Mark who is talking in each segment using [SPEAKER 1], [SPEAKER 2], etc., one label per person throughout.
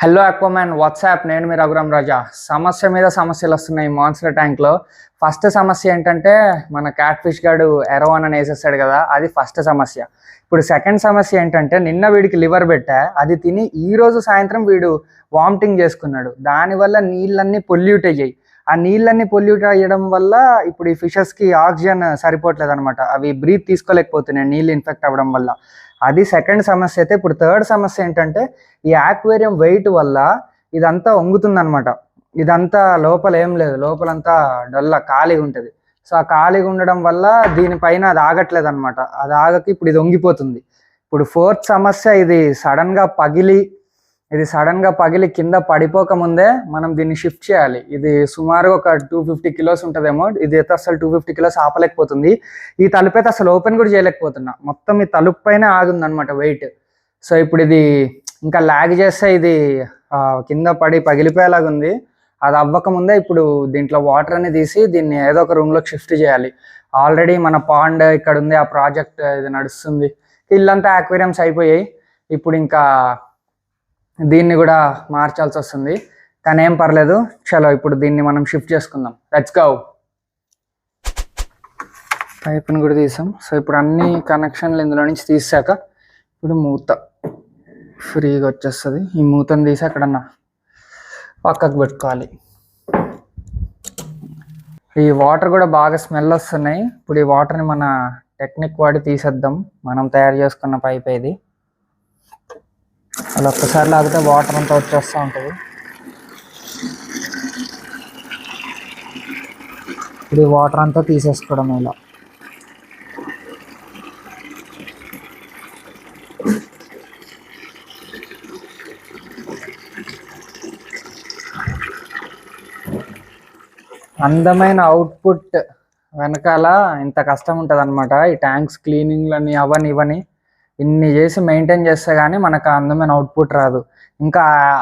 [SPEAKER 1] Hello అక్వామ్యాన్, WhatsApp. నేను మీ రఘురామ్ రాజా. సమస్య మీద సమస్యలు వస్తున్నాయి మాన్స్టర్ ట్యాంక్లో. ఫస్ట్ సమస్య ఏంటంటే మన క్యాట్ ఫిష్ గాడు ఎరవాన్ అని వేసేస్తాడు కదా, అది ఫస్ట్ సమస్య. ఇప్పుడు సెకండ్ సమస్య ఏంటంటే నిన్న వీడికి లివర్ పెట్టా, అది తిని ఈరోజు సాయంత్రం వీడు వామిటింగ్ చేసుకున్నాడు. దానివల్ల నీళ్ళన్నీ పొల్యూట్ అయ్యాయి. ఆ నీళ్ళన్నీ పొల్యూట్ అయ్యడం వల్ల ఇప్పుడు ఈ ఫిషెస్కి ఆక్సిజన్ సరిపోవట్లేదు అనమాట. అవి బ్రీత్ తీసుకోలేకపోతున్నాయి నీళ్ళు ఇన్ఫెక్ట్ అవ్వడం వల్ల. అది సెకండ్ సమస్య. అయితే ఇప్పుడు థర్డ్ సమస్య ఏంటంటే ఈ ఆక్వేరియం వెయిట్ వల్ల ఇదంతా వంగుతుంది అనమాట. ఇదంతా లోపల ఏం లేదు, లోపలంతా డొల్ల ఖాళీగా ఉంటుంది. సో ఆ ఖాళీగా ఉండడం వల్ల దీనిపైన అది ఆగట్లేదు అనమాట. అది ఆగకి ఇప్పుడు ఇది వంగిపోతుంది. ఇప్పుడు ఫోర్త్ సమస్య, ఇది సడన్గా పగిలి కింద పడిపోక ముందే మనం దీన్ని షిఫ్ట్ చేయాలి. ఇది సుమారు ఒక 250 కిలోస్ ఉంటుందేమో. ఇది అయితే అసలు 250 కిలోస్ ఆపలేకపోతుంది. ఈ తలుపు అయితే అసలు ఓపెన్ కూడా చేయలేకపోతున్నా. మొత్తం ఈ తలుపు పైన ఆగుంది అనమాట వెయిట్. సో ఇప్పుడు ఇది ఇంకా ల్యాగ్ చేస్తే ఇది కింద పడి పగిలిపోయేలాగా ఉంది. అది అవ్వక ముందే ఇప్పుడు దీంట్లో వాటర్ అని తీసి దీన్ని ఏదో ఒక రూమ్లోకి షిఫ్ట్ చేయాలి. ఆల్రెడీ మన పాండ్ ఇక్కడ ఉంది, ఆ ప్రాజెక్ట్ ఇది నడుస్తుంది. ఇల్లంతా ఆక్వేరియంస్ అయిపోయాయి. ఇప్పుడు ఇంకా దీన్ని కూడా మార్చాల్సి వస్తుంది. కానీ ఏం పర్లేదు, చలో ఇప్పుడు దీన్ని మనం షిఫ్ట్ చేసుకుందాం. Let's go. పైప్ని కూడా తీసాం. సో ఇప్పుడు అన్ని కనెక్షన్లు ఇందులో నుంచి తీసాక ఇప్పుడు మూత ఫ్రీగా వచ్చేస్తుంది. ఈ మూతను తీసి అక్కడన్నా పక్కకు పెట్టుకోవాలి. ఈ వాటర్ కూడా బాగా స్మెల్ వస్తున్నాయి. ఇప్పుడు ఈ వాటర్ని మన టెక్నిక్ వాడి తీసేద్దాం. మనం తయారు చేసుకున్న పైప్ ఇది. అలా ఒక్కసారి లాగితే వాటర్ అంతా వచ్చేస్తూ ఉంటుంది. ఇప్పుడు ఈ వాటర్ అంతా తీసేసుకోవడం ఇలా. అందమైన అవుట్పుట్ వెనకాల ఇంత కష్టం ఉంటుంది అనమాట. ఈ ట్యాంక్స్ క్లీనింగ్లని అవని ఇవని ఇన్ని చేసి మెయింటైన్ చేస్తే కానీ మనకు అందమైన అవుట్పుట్ రాదు. ఇంకా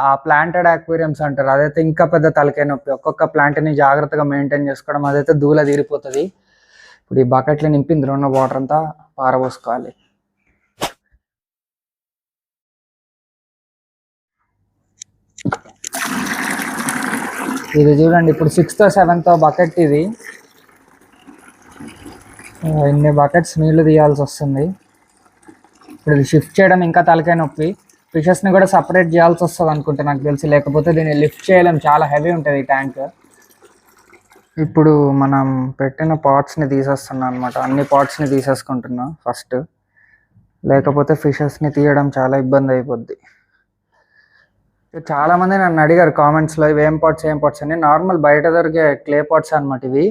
[SPEAKER 1] ఆ ప్లాంటెడ్ ఆక్వేరియంస్ అంటారు, అదైతే ఇంకా పెద్ద తలకాయ నొప్పి. ఒక్కొక్క ప్లాంట్ని జాగ్రత్తగా మెయింటైన్ చేసుకోవడం, అదైతే దూల తీరిపోతుంది. ఇప్పుడు ఈ బకెట్లు నింపి ఇందులో ఉన్న వాటర్ అంతా పారబోసుకోవాలి. ఇది చూడండి, ఇప్పుడు 6th or 7th బకెట్ ఇది. ఇన్ని బకెట్స్ నీళ్లు తీయాల్సి వస్తుంది. ఇప్పుడు ఇది షిఫ్ట్ చేయడం ఇంకా తలకాయ నొప్పి. ఫిషెస్ని కూడా సపరేట్ చేయాల్సి వస్తుంది అనుకుంటా నాకు తెలిసి, లేకపోతే దీన్ని లిఫ్ట్ చేయలేం, చాలా హెవీ ఉంటుంది ఈ ట్యాంక్. ఇప్పుడు మనం పెట్టిన పాట్స్ని తీసేస్తున్నాం అనమాట. అన్ని పాట్స్ని తీసేసుకుంటున్నా ఫస్ట్, లేకపోతే ఫిషెస్ని తీయడం చాలా ఇబ్బంది అయిపోద్ది. చాలామంది నన్ను అడిగారు కామెంట్స్లో, ఇవి ఏం పాట్స్ అని. నార్మల్ బయట దొరికే క్లే పాట్స్ అనమాట ఇవి.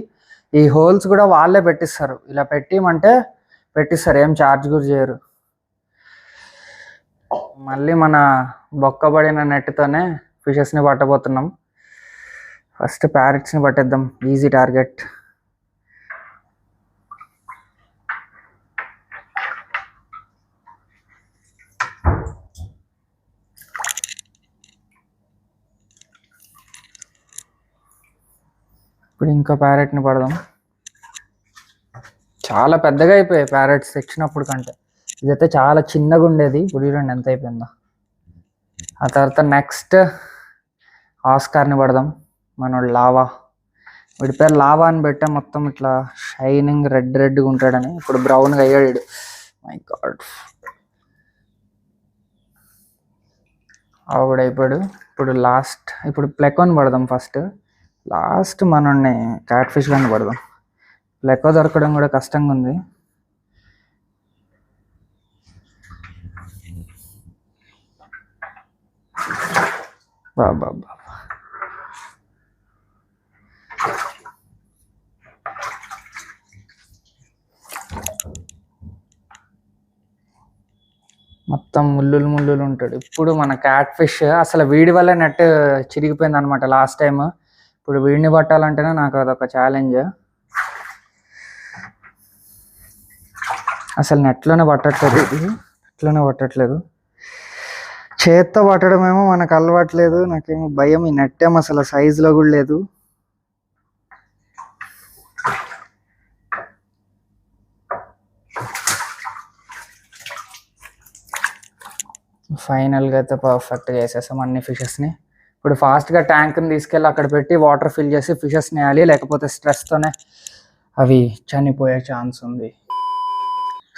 [SPEAKER 1] ఈ హోల్స్ కూడా వాళ్ళే పెట్టిస్తారు. ఇలా పెట్టిమంటే పెట్టిస్తారు, ఏం ఛార్జ్ కూడా చేయరు. మళ్ళీ మన బొక్కబడిన నెట్తోనే ఫిషెస్ని పట్టబోతున్నాం. ఫస్ట్ ప్యారెట్స్ని పట్టేద్దాం, ఈజీ టార్గెట్. ఇప్పుడు ఇంకా ప్యారెట్ని పడదాం. చాలా పెద్దగా అయిపోయాయి ప్యారెట్స్ తెచ్చినప్పుడు కంటే. ఇదైతే చాలా చిన్నగా ఉండేది, ఇప్పుడు చూడండి ఎంత అయిపోయిందో. ఆ తర్వాత నెక్స్ట్ ఆస్కార్ని పడదాం. మనోడు లావా, వీడి పేరు లావా అని పెట్టా. మొత్తం ఇట్లా షైనింగ్ రెడ్గా ఉంటాడని. ఇప్పుడు బ్రౌన్గా అయ్యాడు. మై గాడ్, ఆవిడైపోయాడు. ఇప్పుడు ప్లెకోని పడదాం ఫస్ట్. లాస్ట్ మనల్ని క్యాట్ ఫిష్ కానీ పడదాం. ప్లెకో దొరకడం కూడా కష్టంగా ఉంది. బాబా మొత్తం ముళ్ళులు ఉంటాడు. ఇప్పుడు మన క్యాట్ ఫిష్ అసలు వీడి వల్ల నెట్ చిరిగిపోయింది అనమాట లాస్ట్ టైం. ఇప్పుడు వీడిని పట్టాలంటేనే నాకు అదొక ఛాలెంజ్. అసలు నెట్లోనే పట్టట్లేదు. చేత్తో పట్టడం ఏమో మనకు అలవాట్లేదు. నాకేమో భయం. ఈ నెట్ ఏమో అసలు సైజులో కూడా లేదు. ఫైనల్గా అయితే పర్ఫెక్ట్గా వేసేసాం అన్ని ఫిషెస్ని. ఇప్పుడు ఫాస్ట్గా ట్యాంక్ని తీసుకెళ్ళి అక్కడ పెట్టి వాటర్ ఫిల్ చేసి ఫిషెస్ని వేయాలి, లేకపోతే స్ట్రెస్తోనే అవి చనిపోయే ఛాన్స్ ఉంది.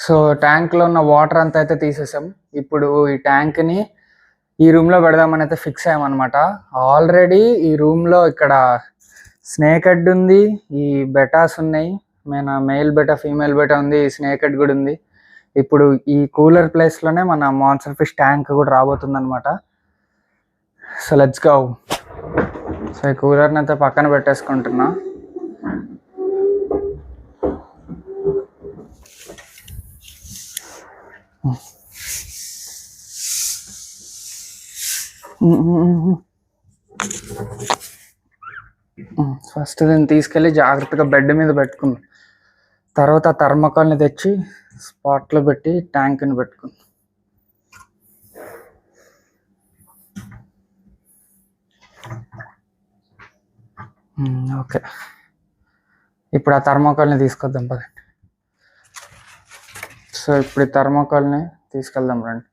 [SPEAKER 1] సో ట్యాంక్లో ఉన్న వాటర్ అంతా అయితే తీసేసాం. ఇప్పుడు ఈ ట్యాంక్ని ఈ రూమ్లో పెడదామని అయితే ఫిక్స్ అయ్యామన్నమాట. ఆల్రెడీ ఈ రూమ్లో ఇక్కడ స్నేక్ హెడ్ ఉంది, ఈ బెటాస్ ఉన్నాయి, మెయిల్ బెటా ఫీమేల్ బెటా ఉంది, స్నేక్ హెడ్ కూడా ఉంది. ఇప్పుడు ఈ కూలర్ ప్లేస్లోనే మన మాన్స్టర్ ఫిష్ ట్యాంక్ కూడా రాబోతుంది అనమాట. So let's go. సో ఈ కూలర్ని అయితే పక్కన పెట్టేసుకుంటున్నా. ఫస్ట్ దీన్ని తీసుకెళ్ళి జాగ్రత్తగా బెడ్ మీద పెట్టుకుందాం. తర్వాత థర్మకాల్ని తెచ్చి స్పాట్లో పెట్టి ట్యాంక్ని పెట్టుకుందాం. ఓకే, ఇప్పుడు ఆ థర్మోకాల్ని తీసుకొద్దాం పదండి. సో ఇప్పుడు ఈ థర్మోకాల్ని తీసుకెళ్దాం రండి.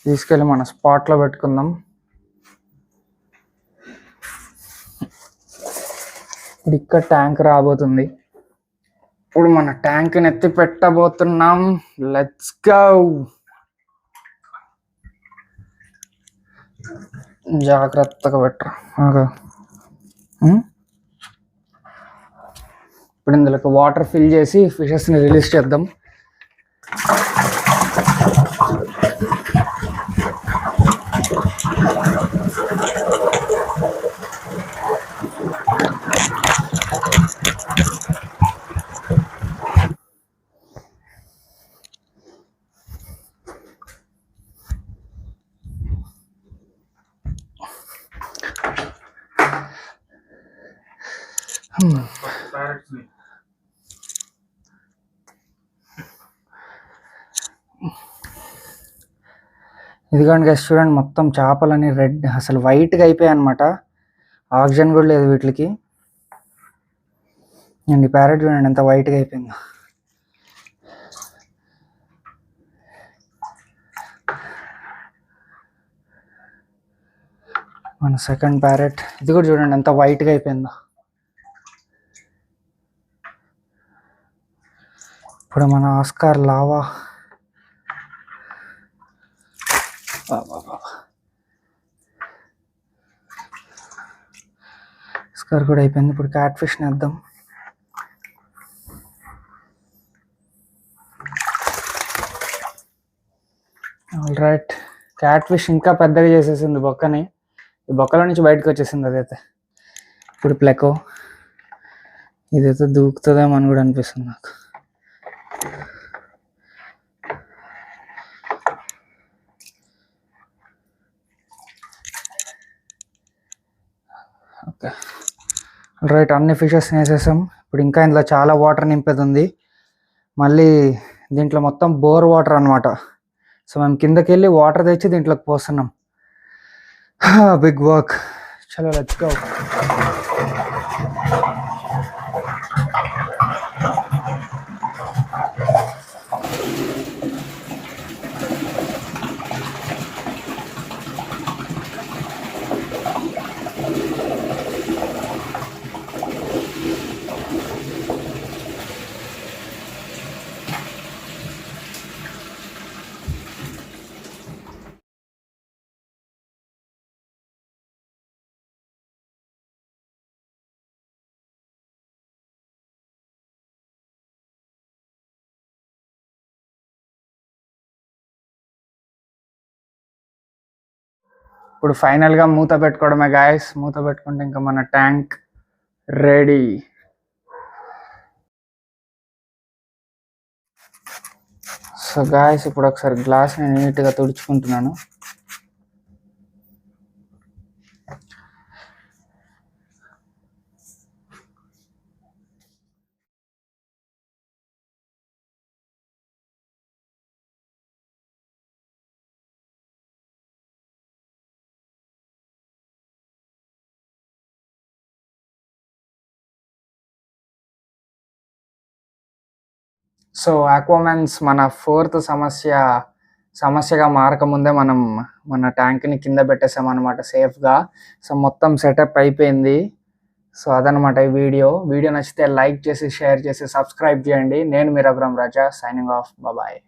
[SPEAKER 1] తీసుకెళ్ళి మన స్పాట్లో పెట్టుకుందాం. ఇప్పుడు ఇక్కడ ట్యాంక్ రాబోతుంది. ఇప్పుడు మన ట్యాంక్ని ఎత్తి పెట్టబోతున్నాం. Let's go. జాగ్రత్తగా పెట్టరా. ఇప్పుడు ఇందులోకి వాటర్ ఫిల్ చేసి ఫిషెస్ని రిలీజ్ చేద్దాం. ఇదిగోండి గైస్, చూడండి మొత్తం చేపలని రెడ్ అసలు వైట్గా అయిపోయాయి అనమాట. ఆక్సిజన్ కూడా లేదు వీటికి. అండ్ ఈ ప్యారెట్ చూడండి ఎంత వైట్గా అయిపోయిందో. మన సెకండ్ ప్యారెట్ ఇది కూడా చూడండి ఎంత వైట్గా అయిపోయిందో. ఇప్పుడు మన ఆస్కార్ లావా ఆస్కార్ కూడా అయిపోయింది. ఇప్పుడు క్యాట్ ఫిష్ని వేద్దాం. ఆల్ రైట్, క్యాట్ ఫిష్ ఇంకా పెద్దగా చేసేసింది బొక్కని. ఈ బొక్కలో నుంచి బయటకు వచ్చేసింది అదైతే. ఇప్పుడు ప్లెకో ఇదైతే దూకుతుందేమో అని కూడా అనిపిస్తుంది నాకు. ఓకే రైట్, అన్ని ఫిషెస్ని వేసేసాం. ఇప్పుడు ఇంకా ఇందులో చాలా వాటర్ నింపేది ఉంది. మళ్ళీ దీంట్లో మొత్తం బోర్ వాటర్ అనమాట. సో మేము కిందకి వెళ్ళి వాటర్ తెచ్చి దీంట్లోకి పోస్తున్నాం. Big work. చలో లెట్స్ గో. ఇప్పుడు ఫైనల్గా మూత పెట్టుకోవడమే గాయస్. మూత పెట్టుకుంటే ఇంకా మన ట్యాంక్ రెడీ. సో గాయస్ ఇప్పుడు ఒకసారి గ్లాస్ని నీట్గా తుడుచుకుంటున్నాను. సో ఆక్వామెన్స్ మన 4th సమస్య సమస్యగా మారకముందే మనం మన ట్యాంక్ని కింద పెట్టేసామన్నమాట సేఫ్గా. సో మొత్తం సెటప్ అయిపోయింది. సో అదనమాట ఈ వీడియో నచ్చితే లైక్ చేసి షేర్ చేసి సబ్స్క్రైబ్ చేయండి. నేను మీ రఘురామ్ రాజా, సైనింగ్ ఆఫ్, బాయ్.